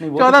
14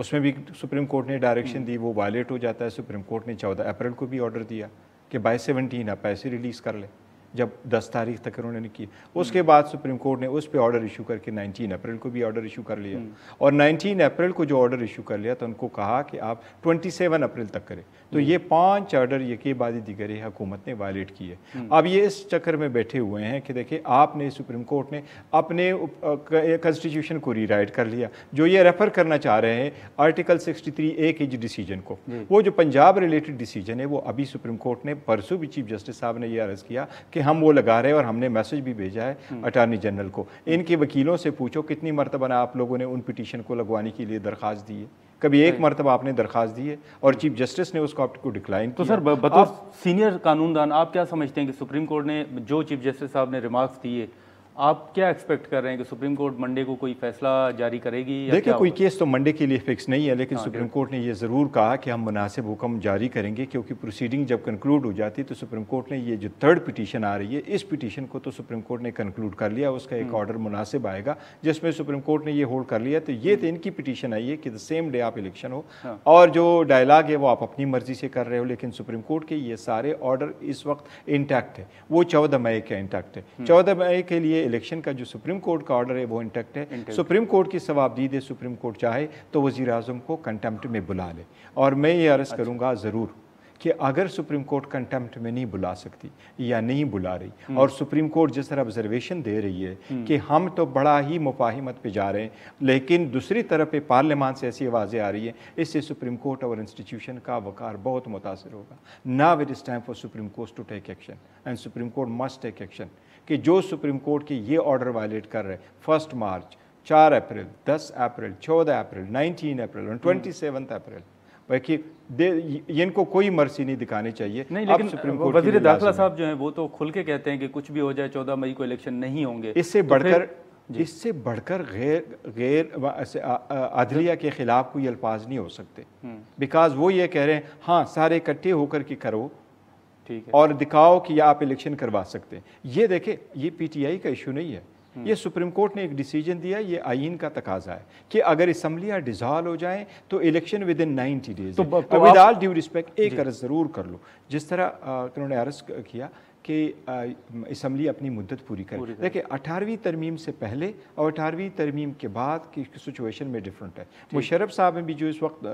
اس میں بھی supreme court نے ڈائریکشن دی، وہ وائلیٹ ہو جاتا ہے. سپریم کورٹ نے 14 اپریل کو بھی آرڈر دیا کہ بائی 17 آپ پیسے ریلیز کر لیں، جب 10 تاریخ تک انہوں نے کی. اس کے بعد سپریم کورٹ نے اس پہ آرڈر ایشو کر کے 19 اپریل کو بھی آرڈر ایشو کر لیا، اور 19 اپریل کو جو آرڈر ایشو کر لیا تو ان کو کہا کہ آپ 27 اپریل تک کریں. تو یہ 5 آرڈر یہ بعد دیگر حکومت نے وائلیٹ کیے. اب یہ اس چکر میں بیٹھے ہوئے ہیں کہ دیکھیں آپ نے سپریم کورٹ نے اپنے کنسٹیٹیوشن کو ری رائٹ کر لیا. جو یہ ریفر کرنا چاہ رہے ہیں آرٹیکل 63A کے ڈیسیجن کو، وہ جو پنجاب ریلیٹڈ ڈیسیجن ہے، وہ ابھی سپریم کورٹ نے پرسوں بھی چیف جسٹس صاحب نے یہ عرض کیا کہ ہم وہ لگا رہے ہیں، اور ہم نے میسج بھی بھیجا ہے اٹارنی جنرل کو. ان کے وکیلوں سے پوچھو کتنی مرتبہ آپ لوگوں نے ان پٹیشن کو لگوانے کے لیے درخواست دی ہے. کبھی ایک مرتبہ آپ نے درخواست دی ہے اور چیف جسٹس نے اس کو ڈکلائن کیا. تو سر بطور سینئر قانون دان آپ کیا سمجھتے ہیں کہ سپریم کورٹ نے جو چیف جسٹس صاحب نے ریمارکس دیے، آپ کیا ایکسپیکٹ کر رہے ہیں کہ سپریم کورٹ منڈے کو کوئی فیصلہ جاری کرے گی؟ دیکھیں کوئی کیس تو منڈے کے لیے فکس نہیں ہے، لیکن سپریم کورٹ نے یہ ضرور کہا کہ ہم مناسب حکم جاری کریں گے، کیونکہ پروسیڈنگ جب کنکلوڈ ہو جاتی تو سپریم کورٹ نے یہ جو 3rd پٹیشن آ رہی ہے، اس پٹیشن کو تو سپریم کورٹ نے کنکلوڈ کر لیا. اس کا ایک آرڈر مناسب آئے گا جس میں سپریم کورٹ نے یہ ہولڈ کر لیا. تو یہ تو ان کی پٹیشن آئی ہے کہ سیم ڈے آپ الیکشن ہو، اور جو ڈائلاگ ہے وہ آپ اپنی مرضی سے کر رہے ہو، لیکن سپریم کورٹ کے یہ سارے آرڈر اس وقت انٹیکٹ ہے. وہ 14 مئی کا انٹیکٹ ہے. 14 مئی کے لیے الیکشن کا جو سپریم کورٹ کا آرڈر ہے وہ انٹیکٹ ہے. سپریم کورٹ کی ثوابدید ہے، سپریم کورٹ چاہے تو وزیر اعظم کو کنٹمپٹ میں بلا لے. اور میں یہ عرض کروں گا ضرور کہ اگر سپریم کورٹ کنٹمپٹ میں نہیں بلا سکتی یا نہیں بلا رہی، اور سپریم کورٹ جس طرح آبزرویشن دے رہی ہے کہ ہم تو بڑا ہی مفاہمت پہ جا رہے ہیں، لیکن دوسری طرف پہ پارلیمان سے ایسی آوازیں آ رہی ہیں، اس سے سپریم کورٹ اور انسٹیٹیوشن کا وقار بہت متاثر ہوگا. Now it is time for Supreme Court to take action, and Supreme Court must take action. کہ جو سپریم کورٹ کے یہ آرڈر وائلیٹ کر رہے 1 March, 4 April, 10 April, 14 April, 19 April اور 27 اپریل، ان کو کوئی مرسی نہیں دکھانی چاہیے. نہیں، لیکن وزیر داخلہ صاحب جو ہیں وہ تو کھل کے کہتے ہیں کہ کچھ بھی ہو جائے 14 مئی کو الیکشن نہیں ہوں گے. اس سے بڑھ کر غیر عدلیہ کے خلاف کوئی الفاظ نہیں ہو سکتے، بیکاز وہ یہ کہہ رہے ہیں ہاں سارے اکٹھے ہو کر کے کرو اور دکھاؤ کہ آپ الیکشن کروا سکتے ہیں. یہ دیکھیں یہ پی ٹی آئی کا ایشو نہیں ہے، یہ سپریم کورٹ نے ایک ڈیسیجن دیا، یہ آئین کا تقاضا ہے کہ اگر اسمبلیاں ڈیزالو ہو جائیں تو election with in 90 days. With all due respect ایک عرض ضرور کر لو، جس طرح انہوں نے عرض کیا کہ اسمبلی اپنی مدت پوری کرے. دیکھیں 18ویں ترمیم سے پہلے اور 18ویں ترمیم کے بعد کی سچویشن میں ڈفرنٹ ہے. مشرف صاحب نے بھی جو اس وقت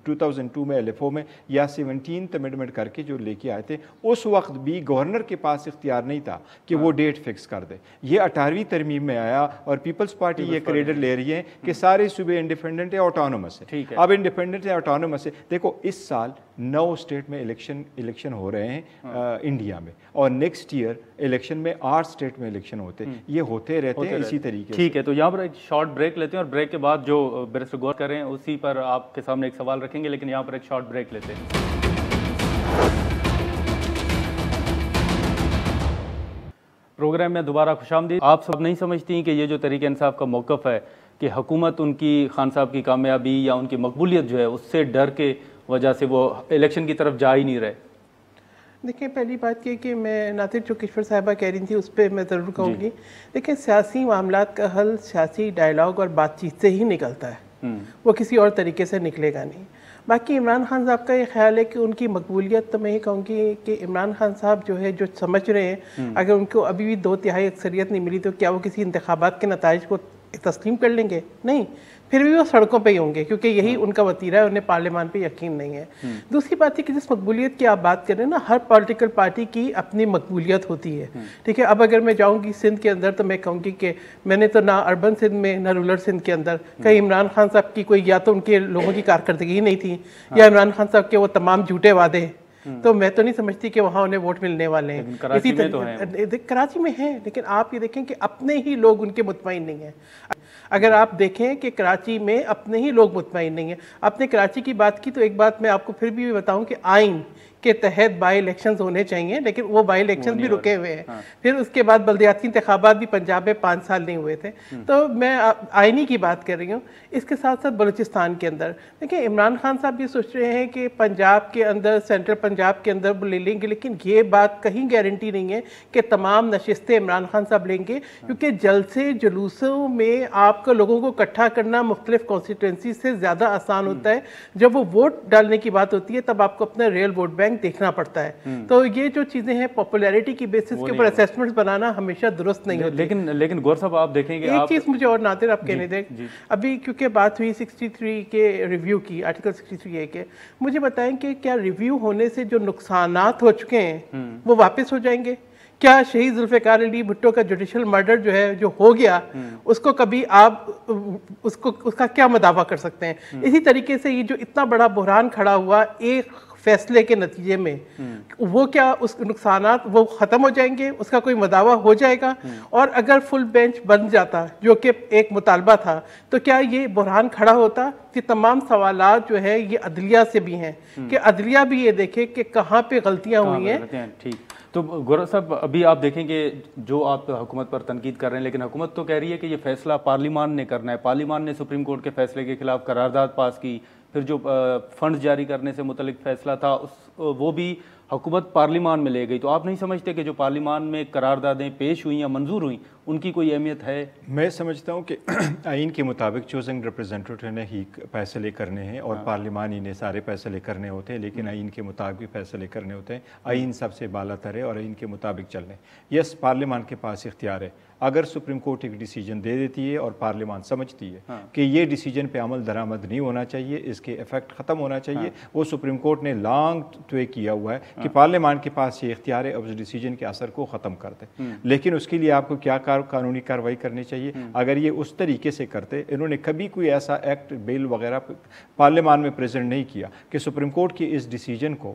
2002 میں LFO میں یا 17th امینڈمنٹ کر کے جو لے کے آئے تھے، اس وقت بھی گورنر کے پاس اختیار نہیں تھا کہ وہ ڈیٹ فکس کر دے. یہ 18ویں ترمیم میں آیا اور پیپلز پارٹی یہ کریڈٹ لے رہی ہے کہ سارے صوبے انڈیپینڈنٹ ہے، آٹونومس ہے. اب انڈیپینڈنٹ ہے، آٹونومس ہے. دیکھو اس سال 9 اسٹیٹ میں الیکشن ہو رہے ہیں انڈیا میں، اور نیکسٹ ایئر الیکشن میں 8 اسٹیٹ میں الیکشن ہوتے ہیں. یہ ہوتے رہتے ہیں اسی طریقے سے. ٹھیک ہے، تو یہاں پر ایک شارٹ بریک لیتے ہیں، اور بریک کے بعد جو بیرسٹر غور کر رہے ہیں اسی پر آپ کے سامنے ایک سوال رکھیں گے، لیکن یہاں پر ایک شارٹ بریک لیتے ہیں. پروگرام میں دوبارہ خوش آمدید. آپ سب نہیں سمجھتی کہ یہ جو تحریک انصاف کا موقف ہے کہ حکومت ان کی خان صاحب کی کامیابی یا ان کی مقبولیت جو ہے اس سے ڈر کے وجہ سے وہ الیکشن کی طرف جا ہی نہیں رہے؟ دیکھیں پہلی بات یہ کہ میں ناطر جو کشور صاحبہ کہہ رہی تھی اس پہ میں ضرور کہوں گی. دیکھیں سیاسی معاملات کا حل سیاسی ڈائلاگ اور بات چیت سے ہی نکلتا ہے، وہ کسی اور طریقے سے نکلے گا نہیں. باقی عمران خان صاحب کا یہ خیال ہے کہ ان کی مقبولیت، تو میں یہ کہوں گی کہ عمران خان صاحب جو ہے جو سمجھ رہے ہیں اگر ان کو ابھی بھی 2/3 اکثریت نہیں ملی تو کیا وہ کسی انتخابات کے نتائج کو تسلیم کر لیں گے؟ نہیں، پھر بھی وہ سڑکوں پہ ہی ہوں گے، کیونکہ یہی ان کا وتیرہ ہے، انہیں پارلیمان پہ یقین نہیں ہے. دوسری بات ہے کہ جس مقبولیت کی آپ بات کر رہے ہیں نا، ہر پولیٹیکل پارٹی کی اپنی مقبولیت ہوتی ہے. ٹھیک ہے، اب اگر میں جاؤں گی سندھ کے اندر تو میں کہوں گی کہ میں نے تو نہ اربن سندھ میں نہ رورل سندھ کے اندر کہیں عمران خان صاحب کی کوئی یا تو ان کے لوگوں کی کارکردگی نہیں تھی یا عمران خان صاحب کے وہ تمام جھوٹے وعدے، تو میں تو نہیں سمجھتی کہ وہاں انہیں ووٹ ملنے والے ہیں. کراچی میں ہیں، لیکن آپ یہ دیکھیں کہ اپنے ہی لوگ ان کے مطمئن نہیں ہیں. اگر آپ دیکھیں کہ کراچی میں اپنے ہی لوگ مطمئن نہیں ہیں. آپ نے کراچی کی بات کی تو ایک بات میں آپ کو پھر بھی بتاؤں کہ آئین کے تحت بائی الیکشنز ہونے چاہیے، لیکن وہ بائی الیکشنز بھی رکے ہوئے ہیں۔ پھر اس کے بعد بلدیاتی انتخابات بھی پنجاب میں 5 سال نہیں ہوئے تھے۔ تو میں آئینی کی بات کر رہی ہوں۔ اس کے ساتھ ساتھ بلوچستان کے اندر دیکھیں، عمران خان صاحب یہ سوچ رہے ہیں کہ پنجاب کے اندر، سینٹرل پنجاب کے اندر وہ لے لیں گے، لیکن یہ بات کہیں گارنٹی نہیں ہے کہ تمام نشستیں عمران خان صاحب لیں گے، کیونکہ جلسے جلوسوں میں آپ کو لوگوں کو اکٹھا کرنا مختلف کانسٹیٹوئنسی سے زیادہ آسان ہوتا ہے۔ جب وہ ووٹ ڈالنے کی بات ہوتی ہے تب آپ کو اپنا ریئل ووٹ بینک دیکھنا پڑتا ہے۔ تو یہ جو چیزیں ہیں پاپولیرٹی کی بیسس کے اوپر اسیسمنٹس بنانا ہمیشہ درست نہیں ہوتی۔ لیکن گور صاحب آپ دیکھیں گے، ایک چیز مجھے اور نادر آپ کہنے دیں، ابھی کیونکہ بات ہوئی 63 کے ریویو کی، آرٹیکل 63A کے، مجھے بتائیں کہ کیا ریویو ہونے سے جو نقصانات ہو چکے ہیں وہ واپس ہو جائیں گے؟ کیا شہید ذوالفقار علی بھٹو کا جوڈیشل مرڈر جو ہے، جو ہو گیا، اس کو کبھی آپ اس کا کیا مداوع کر سکتے ہیں؟ اسی طریقے سے یہ جو اتنا بڑا بحران کھڑا ہوا ایک فیصلے کے نتیجے میں، وہ کیا اس نقصانات وہ ختم ہو جائیں گے؟ اس کا کوئی مداوع ہو جائے گا؟ اور اگر فل بینچ بن جاتا جو کہ ایک مطالبہ تھا، تو کیا یہ بحران کھڑا ہوتا؟ کہ تمام سوالات جو ہے یہ عدلیہ سے بھی ہیں کہ عدلیہ بھی یہ دیکھے کہ کہاں پہ غلطیاں ہوئی ہیں۔ ٹھیک، تو گورا صاحب ابھی آپ دیکھیں کہ جو آپ حکومت پر تنقید کر رہے ہیں، لیکن حکومت تو کہہ رہی ہے کہ یہ فیصلہ پارلیمان نے کرنا ہے۔ پارلیمان نے سپریم کورٹ کے فیصلے کے خلاف قرارداد پاس کی، پھر جو فنڈز جاری کرنے سے متعلق فیصلہ تھا وہ بھی حکومت پارلیمان میں لے گئی۔ تو آپ نہیں سمجھتے کہ جو پارلیمان میں قراردادیں پیش ہوئیں یا منظور ہوئیں ان کی کوئی اہمیت ہے؟ میں سمجھتا ہوں کہ آئین کے مطابق چوزنگ ریپرزینٹیو نے ہی فیصلے کرنے ہیں اور پارلیمانی نے سارے فیصلے کرنے ہوتے ہیں، لیکن آئین کے مطابق فیصلے کرنے ہوتے ہیں۔ آئین سب سے بالا تر ہے اور آئین کے مطابق چلنے۔ یس، پارلیمان کے پاس اختیار ہے۔ اگر سپریم کورٹ ایک ڈیسیجن دے دیتی ہے اور پارلیمان سمجھتی ہے کہ یہ ڈیسیجن پہ عمل درآمد نہیں ہونا چاہیے، اس کے ایفیکٹ ختم ہونا چاہیے، وہ سپریم کورٹ نے لانگ طے کیا ہوا ہے کہ پارلیمان کے پاس یہ اختیار ہے اب اس ڈیسیجن کے اثر کو ختم کر دے۔ لیکن اس کے لیے آپ کو کیا قانونی کارروائی کرنی چاہیے؟ اگر یہ اس طریقے سے کرتے، انہوں نے کبھی کوئی ایسا ایکٹ، بل وغیرہ پارلیمان میں پریزنٹ نہیں کیا کہ سپریم کورٹ کی اس ڈیسیجن کو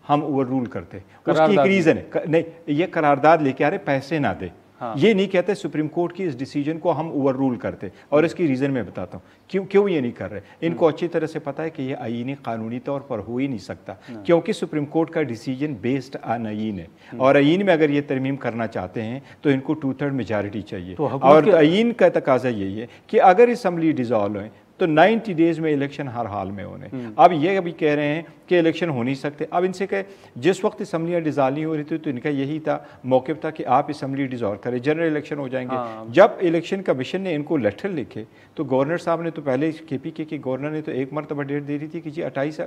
ہم اوور رول کرتے۔ اس کی ایک ریزن ہے، نہیں، یہ قرارداد لے کے آ رہے پیسے نہ دے، یہ نہیں کہتے سپریم کورٹ کی اس ڈیسیجن کو ہم اوور رول کرتے، اور اس کی ریزن میں بتاتا ہوں کیوں یہ نہیں کر رہے۔ ان کو اچھی طرح سے پتا ہے کہ یہ آئینی قانونی طور پر ہو ہی نہیں سکتا، کیونکہ سپریم کورٹ کا ڈیسیجن بیسڈ آن آئین ہے، اور آئین میں اگر یہ ترمیم کرنا چاہتے ہیں تو ان کو 2/3 میجارٹی چاہیے، اور آئین کا تقاضا یہی ہے کہ اگر اسمبلی ڈیزالو ہوئے تو 90 ڈیز میں الیکشن ہر حال میں ہونے۔ اب یہ ابھی کہہ رہے ہیں کہ الیکشن ہو نہیں سکتے۔ اب ان سے کہ جس وقت اسمبلیاں ڈیزالو نہیں ہو رہی تھی تو ان کا یہی تھا، موقف تھا کہ آپ اسمبلی ڈیزالو کریں، جنرل الیکشن ہو جائیں گے۔ جب الیکشن کمیشن نے ان کو لیٹر لکھے تو گورنر صاحب نے تو پہلے کے پی کے گورنر نے تو ایک مرتبہ ڈیٹ دے رہی تھی کہ جی 28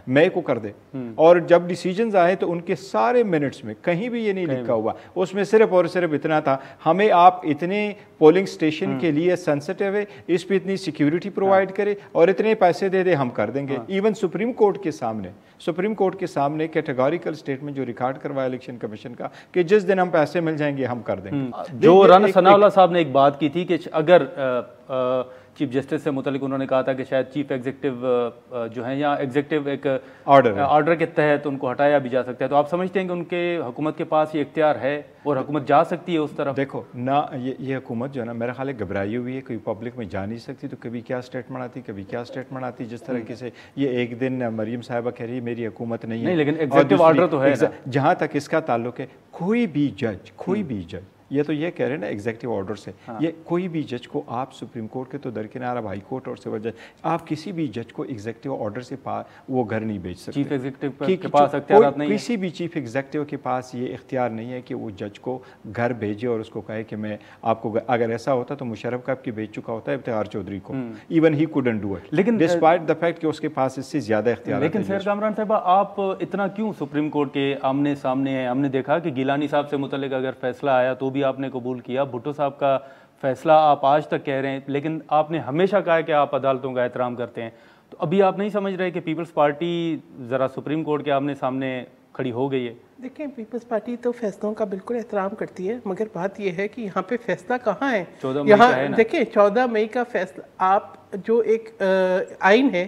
مئی کو کر دے، اور جب ڈیسیجنز آئے تو ان کے سارے منٹس میں کہیں بھی یہ نہیں لکھا ہوا، اس میں صرف اور صرف اتنا تھا، ہمیں آپ اتنے پولنگ اسٹیشن کے لیے سینسٹیو ہے، اس پہ اتنی سیکیورٹی پرووائڈ کرے اور اتنے پیسے دے دے، ہم کر دیں گے۔ ایون سپریم کورٹ کے سامنے کیٹیگوریکل اسٹیٹمنٹ جو ریکارڈ کروایا الیکشن کمیشن کا کہ جس دن ہم پیسے مل جائیں گے ہم کر دیں گے۔ جو رانا ثناء اللہ صاحب نے ایک بات کی تھی کہ اگر چیف جسٹس سے متعلق انہوں نے کہا تھا کہ شاید چیف ایگزیکٹو جو ہیں یا ایگزیکٹو ایک آرڈر کے تحت ان کو ہٹایا بھی جا سکتا ہے، تو آپ سمجھتے ہیں کہ ان کے حکومت کے پاس یہ اختیار ہے اور حکومت جا سکتی ہے اس طرف؟ دیکھو نہ، یہ حکومت جو ہے نا میرا خیال ہے گھبرائی ہوئی ہے، کوئی پبلک میں جا نہیں سکتی، تو کبھی کیا اسٹیٹمنٹ آتی کبھی کیا اسٹیٹمنٹ آتی، جس طریقے سے یہ ایک دن مریم صاحبہ کہہ رہی ہے میری حکومت نہیں ہے، لیکن ایگزیکٹو آرڈر تو ہے۔ جہاں تک اس کا تعلق ہے، کوئی بھی جج یہ تو یہ کہہ رہے ہیں نا ایگزیکٹو آرڈر سے، یہ کوئی بھی جج کو آپ سپریم کورٹ کے تو درکنار، اب ہائی کورٹ اور سول جج، آپ کسی بھی جج کو ایگزیکٹو آرڈر سے وہ گھر نہیں بھیج سکتے۔ چیف ایگزیکٹو کے پاس اختیارات نہیں ہیں، کسی بھی چیف ایگزیکٹو کے پاس یہ اختیار نہیں ہے کہ وہ جج کو گھر بھیجے اور اس کو کہے کہ میں آپ کو، اگر ایسا ہوتا تو مشرف کا بھیج چکا ہوتا ہے افتخار چودھری کو، even he couldn't do it, لیکن ڈسپائٹ دا فیکٹ کہ اس کے پاس اس سے زیادہ اختیار ہے۔ لیکن سیر کامران صاحبہ، آپ اتنا کیوں سپریم کورٹ کے آمنے سامنے ہیں؟ ہم نے دیکھا کہ گیلانی صاحب سے متعلق اگر فیصلہ آیا تو بھی آپ نے قبول کیا، بھٹو صاحب کا فیصلہ آپ آج تک کہہ رہے ہیں، لیکن آپ نے ہمیشہ کہا ہے کہ آپ عدالتوں کا احترام کرتے ہیں، تو ابھی آپ نہیں سمجھ رہے کہ پیپلز پارٹی ذرا سپریم کورٹ کے آمنے سامنے کھڑی ہو گئی ہے؟ دیکھیں، پیپلز پارٹی تو فیصلوں کا بالکل احترام کرتی ہے، مگر بات یہ ہے کہ یہاں پہ فیصلہ کہاں ہے؟ یہاں دیکھیں 14 مئی کا فیصلہ، آپ جو ایک آئین ہے،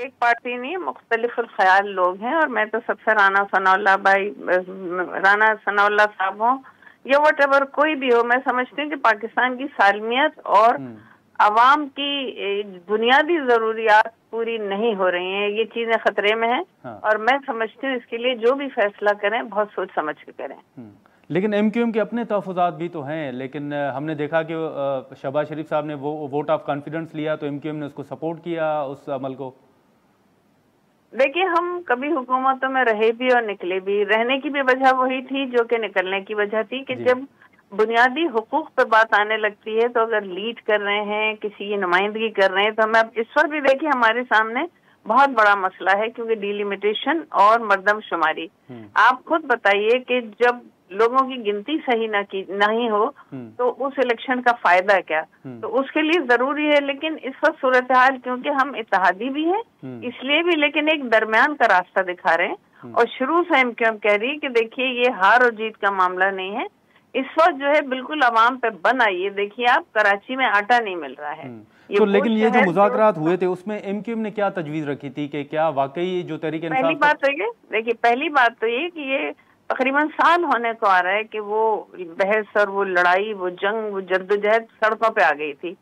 ایک پارٹی نہیں، مختلف الخیال لوگ ہیں، اور میں تو سب سے رانا ثناء اللہ صاحب ہوں یا وٹ ایور کوئی بھی ہو، میں سمجھتی ہوں کہ پاکستان کی سالمیت اور عوام کی بنیادی ضروریات پوری نہیں ہو رہی ہیں، یہ چیزیں خطرے میں ہیں، اور میں سمجھتی ہوں اس کے لیے جو بھی فیصلہ کریں بہت سوچ سمجھ کے کریں۔ لیکن ایم کیو ایم کے اپنے تحفظات بھی تو ہیں، لیکن ہم نے دیکھا کہ شہباز شریف صاحب نے وہ ووٹ آف کانفیڈنس لیا تو ایم کیو ایم نے اس کو سپورٹ کیا اس عمل کو۔ دیکھیے، ہم کبھی حکومتوں میں رہے بھی اور نکلے بھی، رہنے کی بھی وجہ وہی تھی جو کہ نکلنے کی وجہ تھی کہ جب بنیادی حقوق پہ بات آنے لگتی ہے تو اگر لیڈ کر رہے ہیں، کسی کی نمائندگی کر رہے ہیں، تو ہمیں اس وقت بھی دیکھیے ہمارے سامنے بہت بڑا مسئلہ ہے، کیونکہ ڈیلیمیٹیشن اور مردم شماری۔ آپ خود بتائیے کہ جب لوگوں کی گنتی صحیح نہیں ہو تو اس الیکشن کا فائدہ کیا؟ تو اس کے لیے ضروری ہے، لیکن اس وقت صورتحال کیونکہ ہم اتحادی بھی ہیں اس لیے بھی، لیکن ایک درمیان کا راستہ دکھا رہے ہیں، اور شروع سے ایم کیو ایم کہہ رہی ہے کہ دیکھیے یہ ہار اور جیت کا معاملہ نہیں ہے، اس وقت جو ہے بالکل عوام پہ بن آئیے۔ دیکھیے آپ، کراچی میں آٹا نہیں مل رہا ہے، تو لیکن یہ جو مذاکرات ہوئے تھے اس میں ایم کیو ایم نے کیا تجویز رکھی تھی کہ کیا واقعی جو تحریک انصاف؟ پہلی بات تو یہ دیکھیے، پہلی بات تو یہ کہ یہ تقریباً سال ہونے کو آ رہا ہے کہ وہ بحث اور وہ لڑائی، وہ جنگ، وہ جدوجہد سڑکوں پہ آ گئی تھی،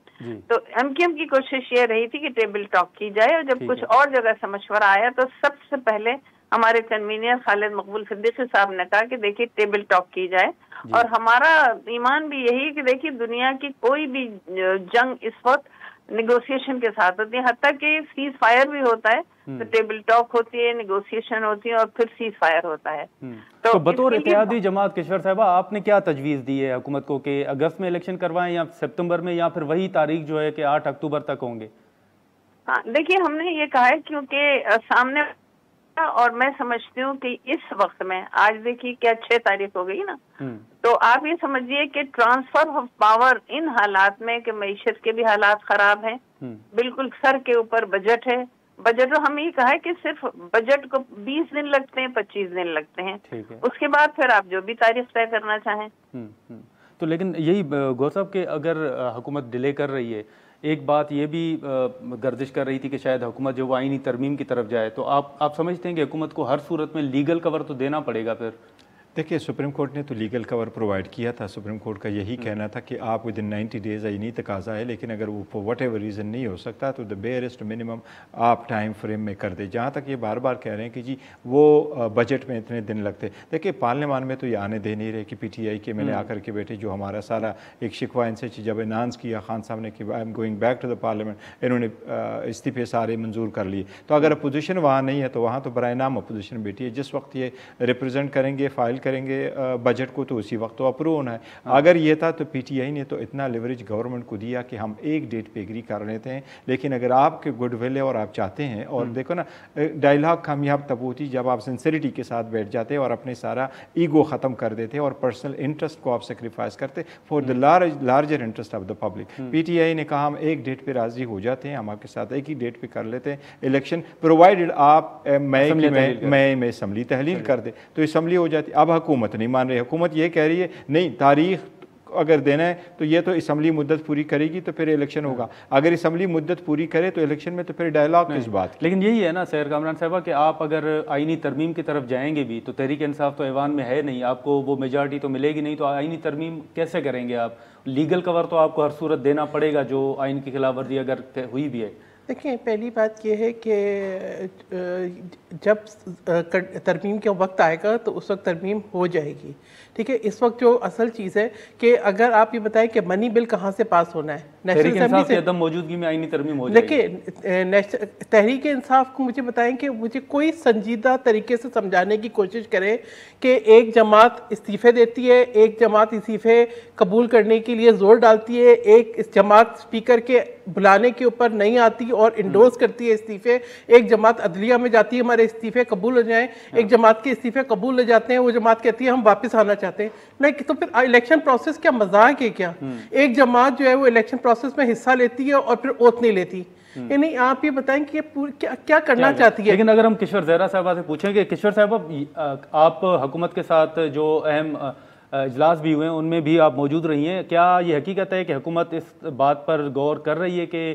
تو ایم کیو ایم کی کوشش یہ رہی تھی کہ ٹیبل ٹاک کی جائے، اور جب کچھ اور جگہ سے مشورہ آیا تو سب سے پہلے ہمارے کنوینئر خالد مقبول صدیقی صاحب نے کہا کہ دیکھیے ٹیبل ٹاک کی جائے، اور ہمارا ایمان بھی یہی کہ دیکھیے دنیا کی کوئی بھی جنگ اس وقت نیگوسیشن کے ساتھ ہوتی ہے، حتیٰ کہ سیز فائر بھی ہوتا ہے تو ٹیبل ٹاک ہوتی ہے، نیگوسیشن ہوتی ہے، اور پھر سیز فائر ہوتا ہے۔ تو بطور اتحادی جماعت کشور صاحبہ آپ نے کیا تجویز دی ہے حکومت کو کہ اگست میں الیکشن کروائیں یا ستمبر میں، یا پھر وہی تاریخ جو ہے کہ 8 اکتوبر تک ہوں گے؟ ہاں دیکھیے، ہم نے یہ کہا ہے کیونکہ سامنے، اور میں سمجھتی ہوں کہ اس وقت میں آج دیکھیے کیا 6 تاریخ ہو گئی نا، تو آپ یہ سمجھیے کہ ٹرانسفر آف پاور ان حالات میں کہ معیشت کے بھی حالات خراب ہیں، بالکل سر کے اوپر بجٹ ہے، بجٹ ہم یہ کہا ہے کہ صرف بجٹ کو 20 دن لگتے ہیں، 25 دن لگتے ہیں، اس کے بعد پھر آپ جو بھی تاریخ طے کرنا چاہیں۔ تو لیکن یہی گو صاحب کہ اگر حکومت ڈیلے کر رہی ہے، ایک بات یہ بھی گردش کر رہی تھی کہ شاید حکومت جو وہ آئینی ترمیم کی طرف جائے، تو آپ سمجھتے ہیں کہ حکومت کو ہر صورت میں لیگل کور تو دینا پڑے گا پھر؟ دیکھیے، سپریم کورٹ نے تو لیگل کور پرووائڈ کیا تھا، سپریم کورٹ کا یہی کہنا تھا کہ آپ ود ان 90 days آئینی تقاضا ہے، لیکن اگر وہ فور وٹ ایور ریزن نہیں ہو سکتا تو دا بیئرسٹ منیمم آپ ٹائم فریم میں کر دیں۔ جہاں تک یہ بار بار کہہ رہے ہیں کہ جی وہ بجٹ میں اتنے دن لگتے، دیکھیے پارلیمان میں تو یہ آنے دے نہیں رہے کہ پی ٹی آئی کے میں نے آ کر کے بیٹھے، جو ہمارا سارا ایک شکوہ ان سے جب اناؤنس کیا خان صاحب نے کہ I am going back to the parliament, انہوں نے استعفے سارے منظور کر لیے، تو اگر اپوزیشن وہاں نہیں ہے تو وہاں تو برائے نام اپوزیشن بیٹھی ہے، جس وقت یہ ریپرزینٹ کریں گے، فائل کریں گے بجٹ کو، تو اسی وقت تو اپروو ہونا ہے۔ اگر یہ تھا تو پی ٹی آئی نے تو اتنا لیوریج گورنمنٹ کو دیا کہ ہم ایک ڈیٹ پہ ایگری کر لیتے ہیں، لیکن اگر آپ کے گڈ ول ہے اور آپ چاہتے ہیں، اور دیکھو نا ڈائلاگ کامیاب تب ہوتی جب آپ سنسیریٹی کے ساتھ بیٹھ جاتے اور اپنے سارا ایگو ختم کر دیتے اور پرسنل انٹرسٹ کو آپ سیکریفائز کرتے for the larger interest of the public. P T I نے کہا ہم ایک ڈیٹ پہ راضی ہو جاتے ہیں، ہم آپ کے ساتھ ایک ہی ڈیٹ پہ کر لیتے ہیں الیکشن، پرووائڈڈ آپ مئی میں اسمبلی تحلیل کر دے تو اسمبلی ہو جاتی۔ اب حکومت نہیں مان رہی، حکومت یہ کہہ رہی ہے نہیں، تاریخ اگر دینا ہے تو یہ تو اسمبلی مدت پوری کرے گی تو پھر الیکشن ہوگا، اگر اسمبلی مدت پوری کرے تو الیکشن میں تو پھر ڈائلاگ کس بات کی؟ لیکن یہی ہے نا سیر کامران صاحبہ کہ آپ اگر آئینی ترمیم کی طرف جائیں گے بھی تو تحریک انصاف تو ایوان میں ہے نہیں، آپ کو وہ میجارٹی تو ملے گی نہیں، تو آئینی ترمیم کیسے کریں گے آپ؟ لیگل کور تو آپ کو ہر صورت دینا پڑے گا جو آئین کی خلاف ورزی اگر ہوئی بھی ہے۔ دیکھیں، پہلی بات یہ ہے کہ جب ترمیم کا وقت آئے گا تو اس وقت ترمیم ہو جائے گی، ٹھیک ہے۔ اس وقت جو اصل چیز ہے کہ اگر آپ یہ بتائیں کہ منی بل کہاں سے پاس ہونا ہے، تحریک انصاف کی عدم موجودگی میں آئینی ترمیم ہو جائے گی۔ دیکھیں، تحریک انصاف کو مجھے بتائیں کہ مجھے کوئی سنجیدہ طریقے سے سمجھانے کی کوشش کریں کہ ایک جماعت استعفے دیتی ہے، ایک جماعت استعفے قبول کرنے کے لیے زور ڈالتی ہے، ایک جماعت اسپیکر کے بلانے کے اوپر نہیں آتی اور انڈورس کرتی ہے استعفے، ایک جماعت عدلیہ میں جاتی ہے ہمارے استعفے قبول ہو جائیں، ایک جماعت کے استعفے قبول ہو جاتے ہیں، وہ جماعت کہتی ہے ہم واپس آنا چاہتے ہیں، نہیں تو پھر الیکشن پروسیس کیا مذاق ہے کیا؟ ایک جماعت جو ہے وہ الیکشن پروسیس میں حصہ لیتی ہے اور پھر اوت نہیں لیتی، یعنی آپ یہ بتائیں کہ کیا کرنا چاہتی ہے؟ لیکن اگر ہم کشور زہرا صاحبہ سے پوچھیں کہ کشور صاحبہ آپ حکومت کے ساتھ جو اہم اجلاس بھی ہوئے ہیں ان میں بھی آپ موجود رہی ہیں، کیا یہ حقیقت ہے کہ حکومت اس بات پر غور کر رہی ہے کہ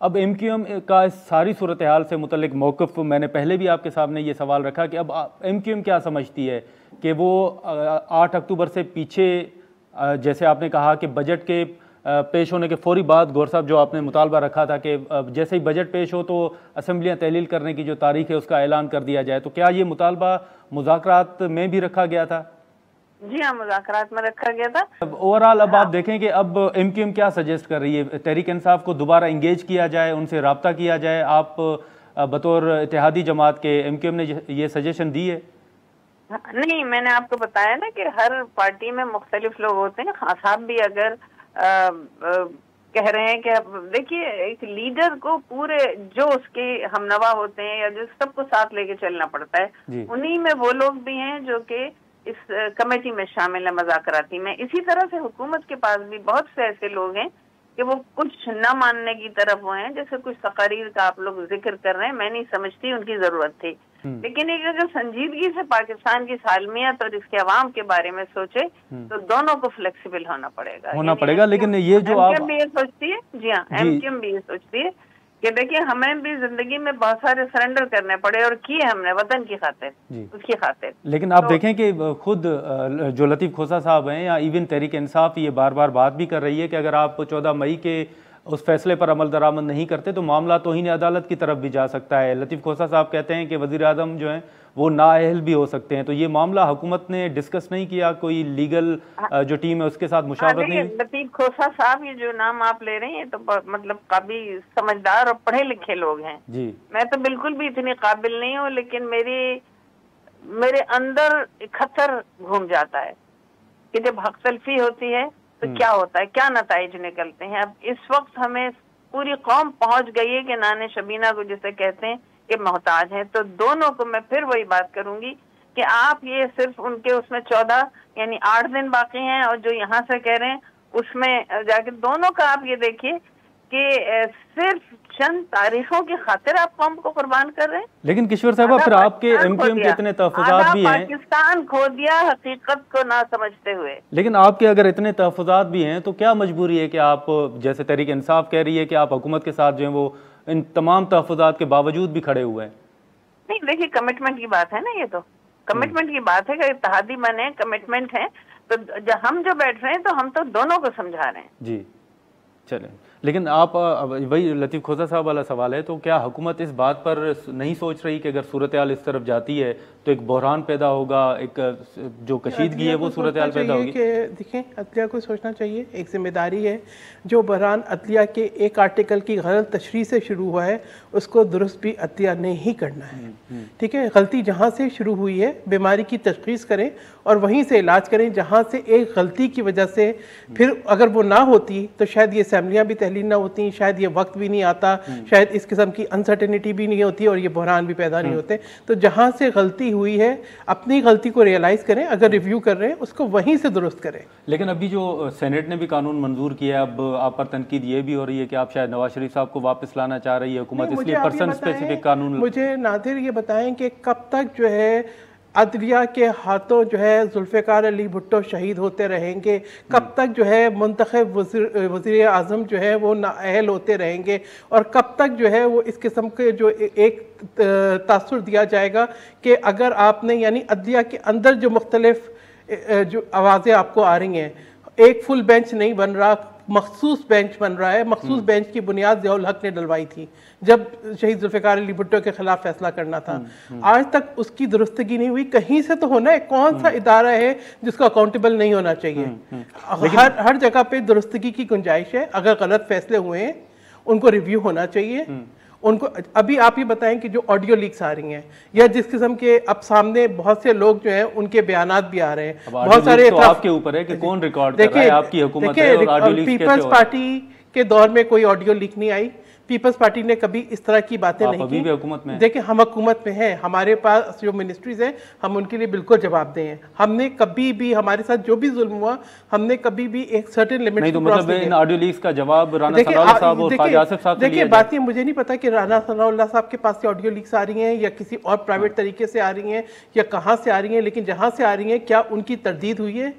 اب ایم کیو ایم کا اس ساری صورتحال سے متعلق موقف میں نے پہلے بھی آپ کے سامنے یہ سوال رکھا کہ اب ایم کیو ایم کیا سمجھتی ہے کہ وہ 8 اکتوبر سے پیچھے، جیسے آپ نے کہا کہ بجٹ کے پیش ہونے کے فوری بعد گور صاحب جو آپ نے مطالبہ رکھا تھا کہ جیسے ہی بجٹ پیش ہو تو اسمبلیاں تحلیل کرنے کی جو تاریخ ہے اس کا اعلان کر دیا جائے، تو کیا یہ مطالبہ مذاکرات میں بھی رکھا گیا تھا؟ جی ہاں، مذاکرات میں رکھا گیا تھا۔ اوورآل اب آپ دیکھیں کہ اب ایم کیو ایم کیا سجیسٹ کر رہی ہے؟ تحریک انصاف کو دوبارہ انگیج کیا جائے، ان سے رابطہ کیا جائے؟ آپ بطور اتحادی جماعت کے ایم کیو ایم نے یہ سجیشن دی ہے؟ نہیں، میں نے آپ کو بتایا نا کہ ہر پارٹی میں مختلف لوگ ہوتے ہیں۔ خان صاحب بھی اگر کہہ رہے ہیں کہ دیکھیے ایک لیڈر کو پورے جو اس کے ہمنوا ہوتے ہیں یا جو سب کو ساتھ لے کے چلنا پڑتا ہے، انہی میں وہ لوگ بھی ہیں جو کہ اس کمیٹی میں شامل ہیں مذاکراتی میں۔ اسی طرح سے حکومت کے پاس بھی بہت سے ایسے لوگ ہیں کہ وہ کچھ نہ ماننے کی طرف وہ ہیں، جیسے کچھ تقاریر کا آپ لوگ ذکر کر رہے ہیں، میں نہیں سمجھتی ان کی ضرورت تھی، لیکن ایک اگر سنجیدگی سے پاکستان کی سالمیت اور اس کے عوام کے بارے میں سوچے تو دونوں کو فلیکسیبل ہونا پڑے گا۔ لیکن یہ جو آپ بھی یہ سوچتی ہے، جی ہاں، ایم کیو ایم بھی یہ سوچتی ہے کہ دیکھیں ہمیں بھی زندگی میں بہت سارے سرنڈر کرنے پڑے اور کیے ہم نے وطن کی خاطر، اس کی خاطر۔ لیکن آپ دیکھیں کہ خود جو لطیف کھوسہ صاحب ہیں یا ایون تحریک انصاف یہ بار بار بات بھی کر رہی ہے کہ اگر آپ 14 مئی کے اس فیصلے پر عمل درآمد نہیں کرتے تو معاملہ توہین عدالت کی طرف بھی جا سکتا ہے۔ لطیف کھوسہ صاحب کہتے ہیں کہ وزیر اعظم جو ہیں وہ نااہل بھی ہو سکتے ہیں، تو یہ معاملہ حکومت نے ڈسکس نہیں کیا؟ کوئی لیگل جو ٹیم ہے اس کے ساتھ مشاورت نہیں؟ لطیف کھوسہ صاحب یہ جو نام آپ لے رہے ہیں تو مطلب قابل سمجھدار اور پڑھے لکھے لوگ ہیں، جی میں تو بالکل بھی اتنی قابل نہیں ہوں، لیکن میرے اندر خطر گھوم جاتا ہے کہ جب حق تلفی ہوتی ہے تو کیا ہوتا ہے، کیا نتائج نکلتے ہیں۔ اب اس وقت ہمیں پوری قوم پہنچ گئی ہے کہ نان شبینہ کو جسے کہتے ہیں کہ محتاج ہیں، تو دونوں کو میں پھر وہی بات کروں گی کہ آپ یہ صرف ان کے اس میں 14 یعنی 8 دن باقی ہیں اور جو یہاں سے کہہ رہے ہیں اس میں جا کے دونوں کا آپ یہ دیکھیے کہ صرف چند تاریخوں کی خاطر آپ قوم کو قربان کر رہے ہیں۔ لیکن کشور صاحبہ پھر آپ کے ایم کیو ایم کے اتنے تحفظات بھی ہیں، پاکستان کھو دیا حقیقت کو نہ سمجھتے ہوئے، لیکن آپ کے اگر اتنے تحفظات بھی ہیں تو کیا مجبوری ہے کہ آپ جیسے تحریک انصاف کہہ رہی ہے کہ آپ حکومت کے ساتھ جو ہیں وہ ان تمام تحفظات کے باوجود بھی کھڑے ہوئے ہیں؟ نہیں دیکھیے کمٹمنٹ کی بات ہے نا، یہ تو کمٹمنٹ کی بات ہے کہ اتحادی بنے، کمٹمنٹ ہے، تو ہم جو بیٹھ رہے ہیں تو ہم تو دونوں کو سمجھا رہے ہیں۔ جی چلیں، لیکن آپ وہی لطیف کھوسہ صاحب والا سوال ہے، تو کیا حکومت اس بات پر نہیں سوچ رہی کہ اگر صورتحال اس طرف جاتی ہے تو ایک بحران پیدا ہوگا، ایک جو کشیدگی ہے وہ صورتحال پیدا ہوگی؟ کہ دیکھیں عدلیہ کو سوچنا چاہیے، ایک ذمہ داری ہے، جو بحران عدلیہ کے ایک آرٹیکل کی غلط تشریح سے شروع ہوا ہے اس کو درست بھی عدلیہ نے ہی کرنا ہے، ٹھیک ہے؟ غلطی جہاں سے شروع ہوئی ہے بیماری کی تشخیص کریں اور وہیں سے علاج کریں، جہاں سے ایک غلطی کی وجہ سے پھر اگر وہ نہ ہوتی تو شاید یہ اسمبلیاں بھی تحلیل نہ ہوتی، شاید یہ وقت بھی نہیں آتا، شاید اس قسم کی انسرٹینٹی بھی نہیں ہوتی اور یہ بحران بھی پیدا نہیں ہوتے۔ تو جہاں سے غلطی ہوئی ہے اپنی غلطی کو ریئلائز کریں، اگر ریویو کر رہے ہیں اس کو وہیں سے درست کریں۔ لیکن ابھی جو سینیٹ نے بھی قانون منظور کیا ہے، اب آپ پر تنقید یہ بھی ہو رہی ہے کہ آپ شاید نواز شریف صاحب کو واپس لانا چاہ رہی ہے حکومت، اس لیے پرسن اسپیسیفک قانون۔ مجھے نادر یہ بتائیں کہ کب تک جو ہے عدلیہ کے ہاتھوں جو ہے ذوالفقار علی بھٹو شہید ہوتے رہیں گے؟ کب تک جو ہے منتخب وزیر اعظم جو ہے وہ نااہل ہوتے رہیں گے؟ اور کب تک جو ہے وہ اس قسم کے جو ایک تاثر دیا جائے گا کہ اگر آپ نے یعنی عدلیہ کے اندر جو مختلف جو آوازیں آپ کو آ رہی ہیں، ایک فل بینچ نہیں بن رہا، مخصوص بینچ بن رہا ہے۔ مخصوص بینچ کی بنیاد ضیاء الحق نے ڈلوائی تھی جب شہید ذوالفقار علی بھٹو کے خلاف فیصلہ کرنا تھا، آج تک اس کی درستگی نہیں ہوئی۔ کہیں سے تو ہونا ہے، کون سا ادارہ ہے جس کو اکاؤنٹیبل نہیں ہونا چاہیے؟ ہر جگہ پہ درستگی کی گنجائش ہے، اگر غلط فیصلے ہوئے ہیں ان کو ریویو ہونا چاہیے۔ ان کو ابھی آپ یہ بتائیں کہ جو آڈیو لیکس آ رہی ہیں یا جس قسم کے اب سامنے بہت سے لوگ جو ہیں ان کے بیانات بھی آ رہے ہیں، بہت سارے آپ کے اوپر ہے کہ کون ریکارڈ کر رہا ہے، آپ کی حکومت ہے اور آڈیو لیکس کیسے ہو رہا ہے؟ پیپلز پارٹی کے دور میں کوئی آڈیو لیک نہیں آئی، پیپلز پارٹی نے کبھی اس طرح کی باتیں نہیں کی۔ دیکھیں ہم حکومت میں ہیں، ہمارے پاس جو منسٹریز ہیں ہم ان کے لیے بالکل جواب دیں ہیں۔ ہم نے کبھی بھی ہمارے ساتھ جو بھی ظلم ہوا ہم نے کبھی بھی ایک سرٹن لمٹ نہیں، تو مطلب ان آڈیو لیکس کا جواب رانا ثناء اللہ صاحب اور خواجہ آصف صاحب سے لیا؟ دیکھیں بات یہ مجھے نہیں پتا کہ رانا ثناء اللہ صاحب کے پاس سے آڈیو لیکس آ رہی ہیں یا کسی اور پرائیویٹ طریقے سے آ رہی ہیں یا کہاں سے آ رہی ہیں، لیکن جہاں سے آ رہی ہیں کیا ان کی تردید ہوئی ہے؟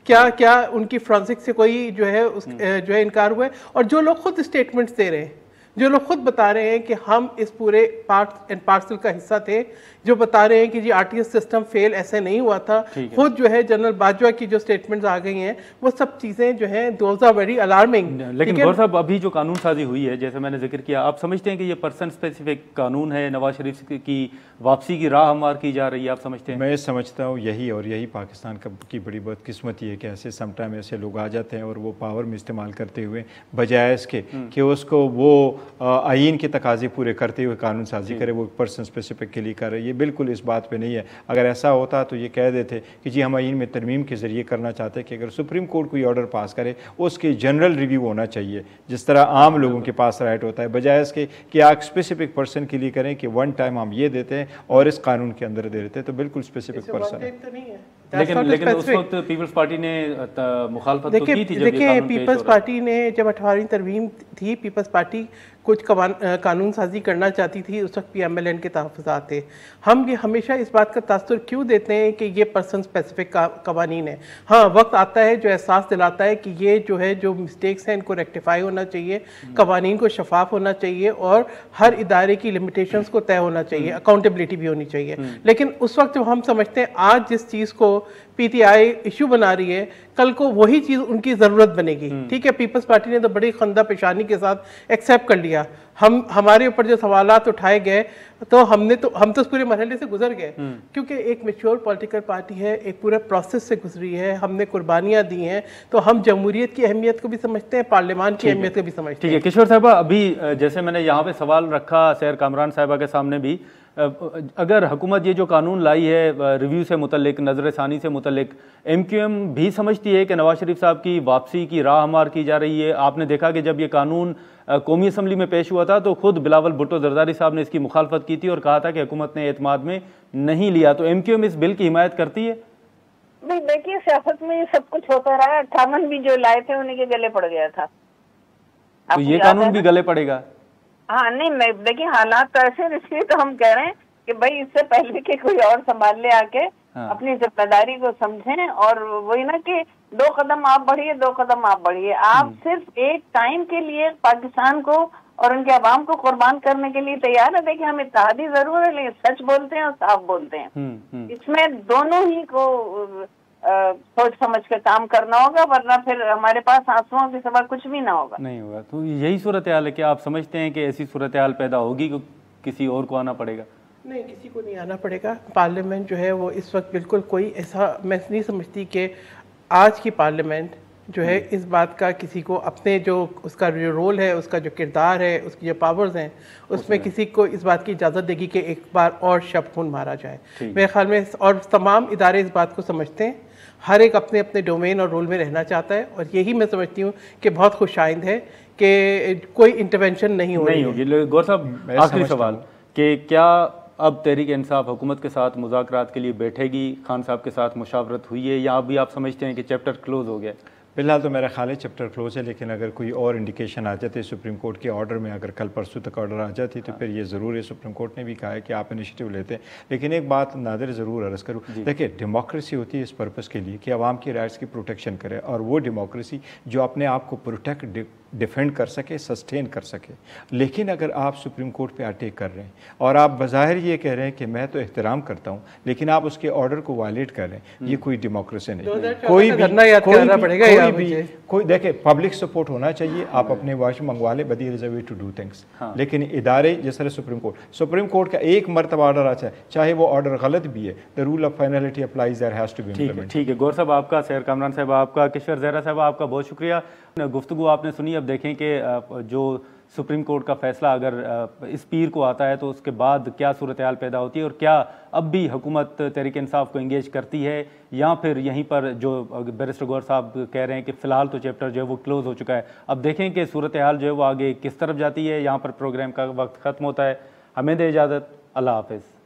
کیا ان کی فرانسک سے کوئی جو ہے انکار ہوا ہے؟ اور جو لوگ خود اسٹیٹمنٹس دے رہے ہیں، جو لوگ خود بتا رہے ہیں کہ ہم اس پورے پارٹ اینڈ پارسل کا حصہ تھے, جو بتا رہے ہیں کہ جی RTS سسٹم فیل ایسے نہیں ہوا تھا, خود جو ہے جنرل باجوہ کی جو سٹیٹمنٹس آ گئی ہیں وہ سب چیزیں جو ہیں دوز آر ویری الارمنگ. لیکن غور صاحب ابھی جو قانون سازی ہوئی ہے جیسے میں نے ذکر کیا, آپ سمجھتے ہیں کہ یہ پرسن اسپیسیفک قانون ہے, نواز شریف کی واپسی کی راہ ہموار کی جا رہی ہے, آپ سمجھتے ہیں؟ میں سمجھتا ہوں یہی پاکستان کی بڑی بدقسمتی ہے کہ ایسے سم ٹائم ایسے لوگ آ جاتے ہیں اور وہ پاور میں استعمال کرتے ہوئے بجائے اس کے کہ اس کو وہ آئین کے تقاضے پورے کرتے ہوئے قانون سازی کرے, وہ پرسن اسپیسیفک کے لیے کر رہے. یہ بالکل اس بات پہ نہیں ہے. اگر ایسا ہوتا تو یہ کہہ دیتے کہ جی ہم آئین میں ترمیم کے ذریعے کرنا چاہتے ہیں کہ اگر سپریم کورٹ کوئی آرڈر پاس کرے اس کے جنرل ریویو ہونا چاہیے جس طرح عام لوگوں کے پاس رائٹ ہوتا ہے, بجائے اس کے کہ آپ اسپیسیفک پرسن کے لیے کریں کہ ون ٹائم ہم یہ دیتے ہیں اور اس قانون کے اندر دے دیتے ہیں. تو بالکل اسپیسیفک پرسن ہے. لیکن اس وقت پیپلز پارٹی نے مخالفت تو کی تھی جب یہ دیکھیں قانون پیپلز پارٹی نے جب 18ویں ترمیم تھی, پیپلز پارٹی کچھ قانون سازی کرنا چاہتی تھی, اس وقت PMLN کے تحفظات تھے. ہم یہ ہمیشہ اس بات کا تاثر کیوں دیتے ہیں کہ یہ پرسن اسپیسیفک قوانین ہیں. ہاں وقت آتا ہے جو احساس دلاتا ہے کہ یہ جو ہے جو مسٹیکس ہیں ان کو ریکٹیفائی ہونا چاہیے, قوانین کو شفاف ہونا چاہیے اور ہر ادارے کی لمیٹیشنز کو طے ہونا چاہیے, اکاؤنٹیبلٹی بھی ہونی چاہیے. لیکن اس وقت جب ہم سمجھتے ہیں آج جس چیز کو PTI ایشو بنا رہی ہے کل کو وہی چیز ان کی ضرورت بنے گی. ٹھیک ہے, پیپلز پارٹی نے تو بڑی خندہ پیشانی کے ساتھ ایکسیپٹ کر لیا. ہمارے اوپر جو سوالات اٹھائے گئے تو ہم تو اس پورے مرحلے سے گزر گئے کیونکہ ایک میچور پولیٹیکل پارٹی ہے, ایک پورے پروسیس سے گزری ہے, ہم نے قربانیاں دی ہیں, تو ہم جمہوریت کی اہمیت کو بھی سمجھتے ہیں, پارلیمان کی اہمیت کو بھی سمجھتے ہیں. ٹھیک ہے کشور صاحبہ, ابھی جیسے میں نے یہاں پہ سوال رکھا سیر کامران صاحبہ کے سامنے بھی, اگر حکومت یہ جو قانون لائی ہے ریویو سے متعلق, نظر ثانی سے متعلق, MQM بھی سمجھتی ہے کہ نواز شریف صاحب کی واپسی کی راہ ہموار کی جا رہی ہے؟ آپ نے دیکھا کہ جب یہ قانون قومی اسمبلی میں پیش ہوا تھا تو خود بلاول بھٹو زرداری صاحب نے اس کی مخالفت کی تھی اور کہا تھا کہ حکومت نے اعتماد میں نہیں لیا. تو MQM اس بل کی حمایت کرتی ہے؟ نہیں دیکھیے, سیاست میں یہ سب کچھ ہوتا رہا ہے. 58 بھی جو لائے تھے انہیں کے گلے پڑ گیا تھا, تو یہ قانون بھی گلے پڑے گا؟ ہاں نہیں, میں دیکھیے حالات تو ایسے, اس لیے تو ہم کہہ رہے ہیں کہ بھائی اس سے پہلے کہ کوئی اور سنبھال لے آ کے اپنی ذمہ داری کو سمجھیں, اور وہی نا کہ 2 قدم آپ بڑھیے 2 قدم آپ بڑھیے. آپ صرف ایک ٹائم کے لیے پاکستان کو اور ان کے عوام کو قربان کرنے کے لیے تیار ہے. دیکھیں ہم اتحادی ضرور ہے لیکن سچ بولتے ہیں اور صاف بولتے ہیں. اس میں دونوں ہی کو سوچ سمجھ کے کام کرنا ہوگا, ورنہ پھر ہمارے پاس آنسوؤں کے سوا کچھ بھی نہ ہوگا. نہیں ہوگا. تو یہی صورتحال ہے کہ آپ سمجھتے ہیں کہ ایسی صورتحال پیدا ہوگی کہ کسی اور کو آنا پڑے گا؟ نہیں, کسی کو نہیں آنا پڑے گا. پارلیمنٹ جو ہے وہ اس وقت بالکل کوئی ایسا, میں نہیں سمجھتی کہ آج کی پارلیمنٹ جو ہے اس بات کا کسی کو اپنے جو اس کا جو رول ہے, اس کا جو کردار ہے, اس کی جو پاورز ہیں, اس میں کسی کو اس بات کی اجازت دے گی کہ ایک بار اور شب خون مارا جائے. میرے خیال میں اور تمام ادارے اس بات کو سمجھتے ہیں, ہر ایک اپنے اپنے ڈومین اور رول میں رہنا چاہتا ہے, اور یہی میں سمجھتی ہوں کہ بہت خوش آئند ہے کہ کوئی انٹرونشن نہیں ہوگی. گور صاحب آخری سوال کہ کیا اب تحریک انصاف حکومت کے ساتھ مذاکرات کے لیے بیٹھے گی؟ خان صاحب کے ساتھ مشاورت ہوئی ہے یا ابھی آپ سمجھتے ہیں کہ چیپٹر کلوز ہو گیا؟ فی الحال تو میرا خیال ہے چیپٹر کلوز ہے, لیکن اگر کوئی اور انڈیکیشن آ جاتی سپریم کورٹ کے آرڈر میں, اگر کل پرسوں تک آرڈر آ جاتی تو پھر یہ ضرور ہے. سپریم کورٹ نے بھی کہا ہے کہ آپ انیشیٹو لیتے ہیں. لیکن ایک بات نادر ضرور عرض کروں, دیکھیں ڈیموکریسی ہوتی ہے اس پرپس کے لیے کہ عوام کی رائٹس کی پروٹیکشن کرے, اور وہ ڈیموکریسی جو اپنے آپ کو پروٹیکٹ ڈیفینڈ کر سکے, سسٹین کر سکے. لیکن اگر آپ سپریم کورٹ پہ اٹیک کر رہے ہیں اور آپ بظاہر یہ کہہ رہے ہیں کہ میں تو احترام کرتا ہوں, لیکن آپ اس کے آرڈر کو وائلیٹ کر رہے ہیں, یہ کوئی ڈیموکریسی نہیں. کوئی دیکھیں پبلک سپورٹ ہونا چاہیے, آپ اپنے واش منگوا لیں, but there is a way to do things. لیکن ادارے جس طرح سپریم کورٹ کا ایک مرتبہ آرڈر آتا ہے, چاہے وہ آرڈر غلط بھی ہے, the rule of finality applies, there has to be implemented. ٹھیک ہے. گور صاحب آپ کا, سیر کامران صاحب آپ کا, کشور زہرا صاحب آپ کا بہت شکریہ. گفتگو آپ نے سنی. اب دیکھیں کہ جو سپریم کورٹ کا فیصلہ اگر اس پیر کو آتا ہے تو اس کے بعد کیا صورتحال پیدا ہوتی ہے, اور کیا اب بھی حکومت تحریک انصاف کو انگیج کرتی ہے, یا پھر یہیں پر جو بیرسٹر گور صاحب کہہ رہے ہیں کہ فی الحال تو چیپٹر جو ہے وہ کلوز ہو چکا ہے. اب دیکھیں کہ صورتحال جو ہے وہ آگے کس طرف جاتی ہے. یہاں پر پروگرام کا وقت ختم ہوتا ہے. ہمیں دے اجازت. اللہ حافظ.